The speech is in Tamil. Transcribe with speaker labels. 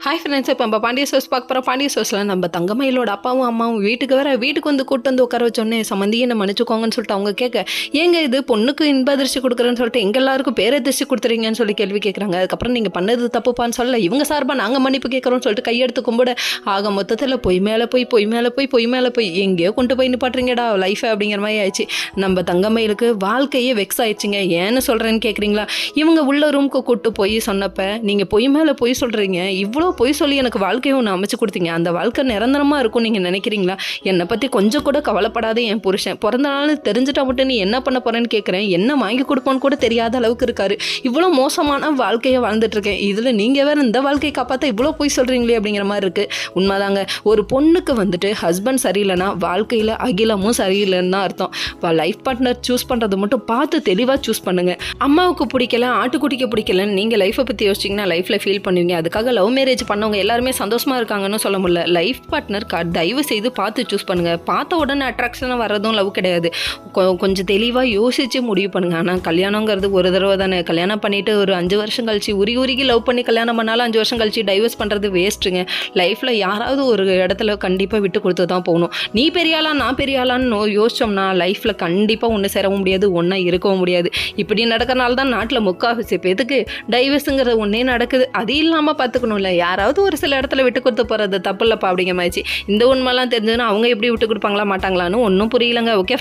Speaker 1: ஹாய் ஃப்ரெண்ட்ஸ், இப்போ நம்ம பாண்டிய சோர்ஸ் பார்க்க போகிறோம். பாண்டிய சோர்ஸில் நம்ம தங்கமயிலோட அப்பாவும் அம்மாவும் வீட்டுக்கு வந்து கூட்டு வந்து உட்கார வச்சோன்னே சம்மந்தியை என்ன மன்னிச்சுக்கோங்கன்னு சொல்லிட்டு அவங்க கேட்க, ஏங்க இது பொண்ணுக்கு இன்ப அதிர்ச்சி கொடுக்குறேன்னு சொல்லிட்டு எங்கள் எல்லாருக்கும் பேரதிர்ச்சி கொடுத்துறீங்கன்னு சொல்லி கேள்வி கேட்குறாங்க. அதுக்கப்புறம் நீங்கள் பண்ணது தப்புப்பான்னு சொல்லல, இவங்க சார்பாக நாங்கள் மன்னிப்பு கேட்குறோம்னு சொல்லிட்டு கையெடுத்து கும்பிட, ஆக மொத்தத்தில் பொய் மேலே போய் எங்கேயோ கொண்டு போய் நிப்பாட்டுறீங்கடா லைஃபை அப்படிங்கிற மாதிரி ஆயிடுச்சு. நம்ம தங்கமயிலுக்கு வாழ்க்கையே வெக்ஸ் ஆயிடுச்சுங்க. ஏன்னு சொல்கிறேன்னு கேட்குறீங்களா? இவங்க உள்ள ரூமுக்கு கூப்பிட்டு போய் சொன்னப்போ, நீங்கள் பொய் மேலே பொய் சொல்கிறீங்க, இவ்வளோ பொய் சொல்லி எனக்கு வாழ்க்கையை ஒன்று அமைச்சு கொடுத்தீங்க, அந்த வாழ்க்கை நிரந்தரமாக இருக்கும் நீங்கள் நினைக்கிறீங்களா? என்னை பற்றி கொஞ்சம் கூட கவலைப்படாத என் புருஷன், பிறந்த நாள் தெரிஞ்சுட்டா மட்டும் நீ என்ன பண்ண போகிறேன்னு கேட்குறேன், என்ன வாங்கி கொடுப்போன்னு கூட தெரியாத அளவுக்கு இருக்காரு. இவ்வளோ மோசமான வாழ்க்கையை வாழ்ந்துட்டுருக்கேன், இதில் நீங்கள் வேறு இந்த வாழ்க்கையை காப்பாற்ற இவ்வளோ பொய் சொல்கிறீங்களே அப்படிங்கிற மாதிரி இருக்குது. உண்மைதாங்க, ஒரு பொண்ணுக்கு வந்துட்டு ஹஸ்பண்ட் சரியில்லைன்னா வாழ்க்கையில் அகிலமும் சரியில்லைன்னு தான் அர்த்தம். லைஃப் பார்ட்னர் சூஸ் பண்ணுறது மட்டும் பார்த்து தெளிவாக சூஸ் பண்ணுங்கள். அம்மாவுக்கு பிடிக்கல, ஆட்டுக்குட்டிக்கு பிடிக்கலன்னு நீங்கள் லைஃப்பை பற்றி யோசிச்சிங்கன்னா லைஃப்பில் ஃபீல் பண்ணுவீங்க. அதுக்காக லவ் மேரேஜ் பண்ணவங்க எல்லாருமே சந்தோஷமாக இருக்காங்கன்னு சொல்ல முடியல. லைஃப் பார்ட்னர் தயவு செய்து பார்த்து சூஸ் பண்ணுங்கள். பார்த்த உடனே அட்ராக்ஷனாக வர்றதும் லவ் கிடையாது. கொஞ்சம் தெளிவாக யோசித்து முடிவு பண்ணுங்கள். ஆனால் கல்யாணங்கிறது ஒரு தடவை தானே. கல்யாணம் பண்ணிவிட்டு ஒரு 5 வருஷம் கழிச்சு உருகி லவ் பண்ணி கல்யாணம் பண்ணாலும் 5 வருஷம் கழிச்சு டைவர்ஸ் பண்ணுறது வேஸ்ட்டுங்க. லைஃப்பில் யாராவது ஒரு இடத்துல கண்டிப்பாக விட்டு கொடுத்து தான் போகணும். நீ பெரியாளா நான் பெரியாளான்னு யோசிச்சோம்னா லைஃப்பில் கண்டிப்பாக ஒன்று சேரவும் முடியாது, ஒன்றா இருக்கவும் முடியாது. இப்படி நடக்கிறனால தான் நாட்டில் முக்கால்வாசி பேத்துக்கு டைவர்ஸுங்கிறது ஒன்றே நடக்குது. அது இல்லாமல் பார்த்துக்கணும்ல, யாராவது ஒரு சில இடத்துல விட்டு கொடுத்து போகிறது தப்பு இல்லைப்பா அப்படிங்கிற மாதிரி. இந்த உண்மைலாம் தெரிஞ்சதுன்னா அவங்க எப்படி விட்டு கொடுப்பாங்களா மாட்டாங்களான்னு ஒன்றும் புரியலங்க. ஓகே.